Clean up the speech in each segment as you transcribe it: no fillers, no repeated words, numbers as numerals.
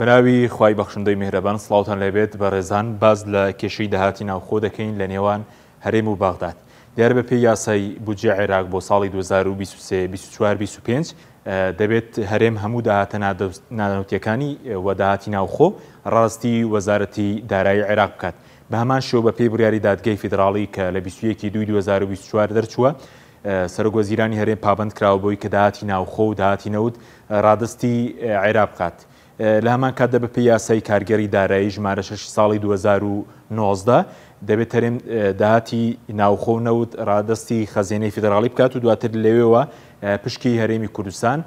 بەناوی خوای بەخشندەی میهرەبان سڵاوتان لێبێت بە ڕێزان باز لە کێشەی داهاتی ناوخۆ دەکەین لە نێوان هەرێم و باغداد. دیار بە پێی یاسای بودجێ عێراق بۆ ساڵی 2023-24-25 دەبێت هەرێم هەموو داهاتە نانەوتیەکانی و داهاتی ناوخۆ ڕاستی وەزارەتی دارایی عێراق بکات. بە هەمان شێوە بە پێی بڕیاری دادگای فیدراڵی کە لە 21/2/2024 دەرچووە سەرۆکوەزیرانی هەرێم پابند کراوە بۆی کە داهاتی ناوخۆ و داهاتی نەوت ڕادستی عێراق بکات. لە هەمان کاتدا بە پێی یاسای کارگەری دارایی ژمارە 6 ساڵی 2019 دەبێت هەرێم داهاتی ناوخۆ و نەوت ڕادستی خەزینەی فیدراڵی بکات و دواتر لەوێەوە پشکی هەرێمی کوردستان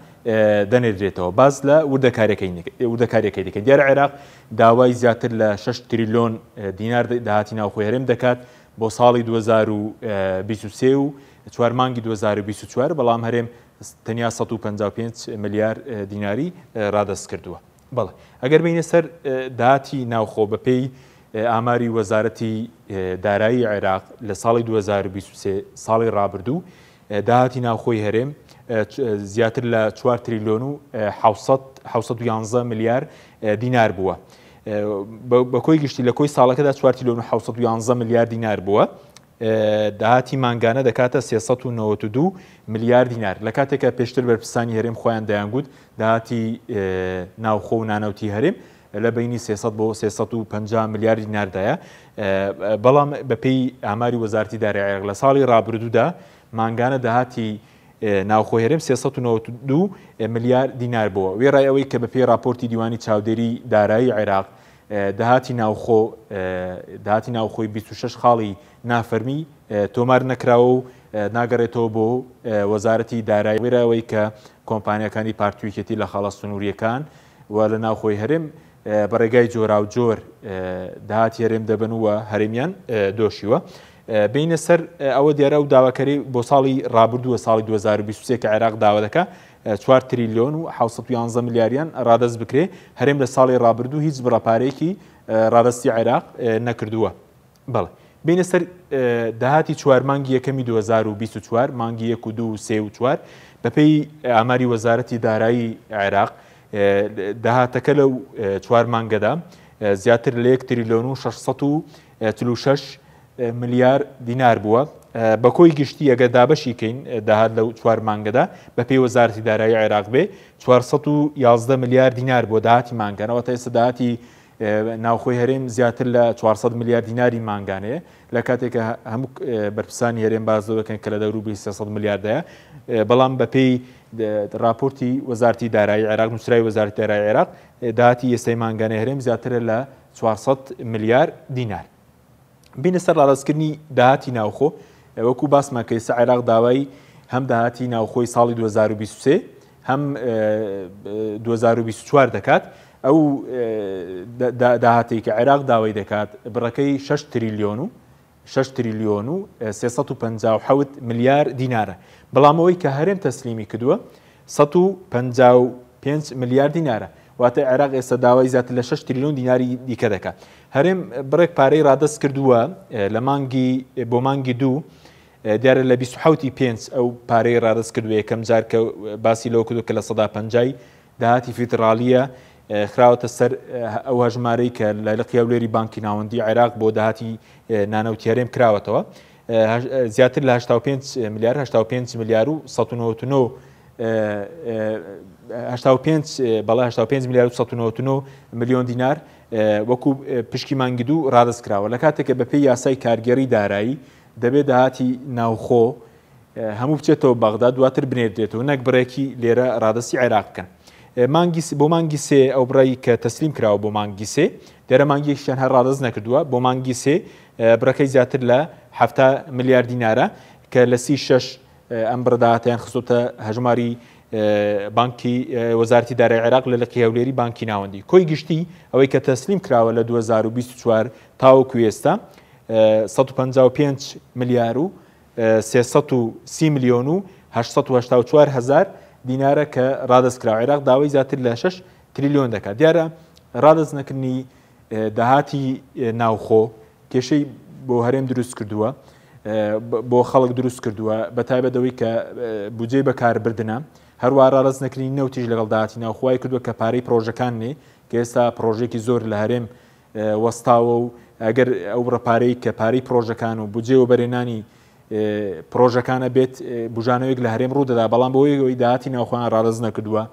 دەنێردرێتەوە. باز لە وردەکاریەکەی دەکەین. دیارە عێراق داوای زیاتر لە 6 تریلیۆن دینار داهاتی ناوخۆی هەرێم دەکات بۆ ساڵی 2023 و 4 مانگی 2024 بەڵام هەرێم تەنیا 155 ملیار دیناری ڕادەست کردووە. بەڵێ ئەگەر بینە سەر داهاتی ناوخۆ بە پێی ئاماری وەزارەتی دارایی عێراق لە ساڵی 2023 ساڵی ڕابردوو داهاتی ناوخۆی هەرێم زیاتر لە 4 تریلیۆن و 711 ملیار دینار بووە. بە کۆی گشتی لە کۆی ساڵەکەدا 4 تریلیۆن و 711 ملیار دینار بووە. داهاتی مانگانە دەکاتە 392 ملیار دینار. لە کاتێکە پێشتر بەرپرسانی هەرێم خۆیان دەیانگوت داهاتی ناوخۆ و نانەوتی هەرێم لە بینی 300 بۆ 350 ملیار دیناردایە. بەڵام بەپێی ئاماری وەزارەتی دارایی عێراق لە ساڵی ڕابردوودا مانگانە داهاتی ناوخۆی هەرێم 392 ملیار دینار بووە. وێڕای ئەوەی کە بەپێی راپۆرتی دیوانی چاودێری دارایی عێراق داهاتی ناوخۆی 26 خاڵی نافەرمی تۆمار نەکراوە و ناگەڕێتەوە بۆ وەزارەتی دارایی. وێرەوەی کە کۆمپانیەکانی پارتویەتی لە خاڵە سنووریەکان و لە ناوخۆی هەرێم بەڕێگای جۆرا و جۆر داهاتی هەرێم دەبن وە هەرێمیان دۆشیوە. بینە سەر ئەوە دیارە و داواکەری بۆ ساڵی ڕابردووە ساڵی 2023 کە عێراق داوا دەکات 4 تریلیۆن و 711 ملیاریان ڕادەست بکرێ. هەرێم لە ساڵی ڕابردوو هیچ بڕەپارێکی ڕادستی عێراق نەکردووە. بەڵێ بینە سەر داهاتی 4 مانگی یەکەمی 2024 مانگی 1 و 2 و 3 و 4 بەپێی ئاماری وەزارەتی دارایی عێراق داهاتەکە لەو 4 مانگەدا زیاتر لە 1 تریلیۆن و 646 ملیار دینار بووە. بە کۆی گشتی ئەگەر دابەشی کەین داهات لەو 4 مانگەدا بەپێی وەزارەتی دارایی عێراق بێ 411 ملیار دینار بۆ داهاتی مانگانەوە تا ئێستا داهاتی ناوخۆی هەرێم زیاتر لە 400 ملیار دیناری مانگانەیە لە کاتێکە هەموو بەرپرسانی هەرێم باز دەکەن کە لە دەوروبی 300 ملیاردایە. بەڵام بەپێی راپۆرتی وەزارەتی دارایی عێراق نووسراوی وەزارەتی دارایی عێراق داهاتی ئێستای مانگانەی هەرێم زیاترە لە 400 ملیار دینار. بینە سەر ڕادەستکردنی داهاتی ناوخۆ وەکو باسمان کە ئێستا عێراق داوای هەم داهاتی ناوخۆی ساڵی 2023 هەم 2024 دەکات. ئەو داهاتی کە عێراق داوای دەکات بڕەکەی 6 تریلیۆن و 357 ملیار دینارە. بەڵام ئەوەی کە هەرێم تەسلیمی کردووە 155 ملیار دینارە. واتە عێراق ئێستا داوای زیاتر لە 6 تریلیۆن دیناری دیکە دەکات. هەرێم بڕێک پارەی ڕادەست کردووە لە مانگی بۆ مانگی 2 دیارە لە 27/5 ئەو پارەی ڕادەست کردووە یەکەم جار کە باسی لەوە کردو کە لە 150 داهاتی فیدراڵیە خراوەتە سەر ئەو هەژمارەی کە لە قیاولێری بانکی ناوەندی عێراق بۆ داهاتی نانەوتی هەرێم کراوەتەوە زیاتر لە 85 ملیار 85 ملیار و 199 85 ملیار و 199 میلیۆن دینار وەکو پشکی مانگی 2 ڕادەست کراوە. لە کاتێکە بەپێی یاسای کارگەری دارایی دەبێت داهاتی ناوخۆ هەموو بچێتەوە باغداد دواتر بنێردرێتەوە نەک بڕێکی لێرە ڕادستی عێراق بکەن. بۆ مانگی 3 ئەو بڕی کە تەسلیم کراوە بۆ مانگی 3 دیارە مانگیەکیشیان هەر ڕادەست نەکردووە. بۆ مانگی 3 بڕەکەی زیاتر لە 7 ملیار دینارە کە لە 36 ئەم بڕداهاتیان خستۆتە هەژماری بانکی وەزارەتی دارایی عێراق لە قیاولێری بانکی ناوەندی. کۆی گشتی ئەوەی کە تەسلیم کراوە لە 2024 تاوەکو ئێستا 155 ملیار و 330 میلیۆن و 884 هەزار دینارە کە ڕادەست کراوە. عێراق داوای زیاتر لە 6 تریلیۆن دەکات. دیارە ڕادەست نەکردنی داهاتی ناوخۆ کێشەی بۆ هەرێم دروست کردووە بۆ خەڵک دروست کردووە بە تایبەتەوەی کە بودجێی بەکاربردنە هەروە ڕاز نەکردنی نەوتیش لەگەڵ داهاتی ناوخۆی کردووە کە پارەی پرۆژەکان کە ئێستا پرۆژێکی زۆر لە هەرێم وەستاوە و ئەگەر ئەو ڕپارەی کە پارەی پرۆژەکان و بجێ و بەرێنانی پرۆژەکانە بێت بژانەوەیەک لە هەرێم ڕوودەدا بەڵام بۆی داهاتی ناوخۆیان ڕاز نەکردووە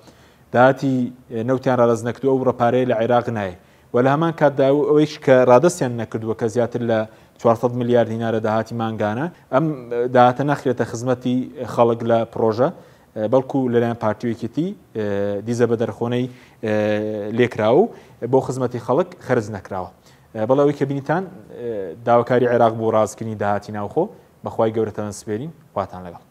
داهاتی نەوتیان ڕاز نەکردووە و ڕپارەیە لە عێراق نایە و لە هەمان کاتدا ئەوەیش کە ڕادەستیان نەکردووە کە زیاتر لە 400 میلیارد دینارە داهاتی مانگانە ئەم داهاتە نەخرێتە خزمەتی خەڵک لە پرۆژە بەڵکو لەلایەن پارتیوێکێتی دیزە بە دەرخۆنەی لێکراوە و بۆ خزمەتی خەڵک خەرج نەکراوە بەڵەوەی کە بینیتان داواکاری عێراق بۆ ڕازکردنی داهاتی ناوخۆ بەخوای گەورەتان سپێرین خواتان لەگەڵ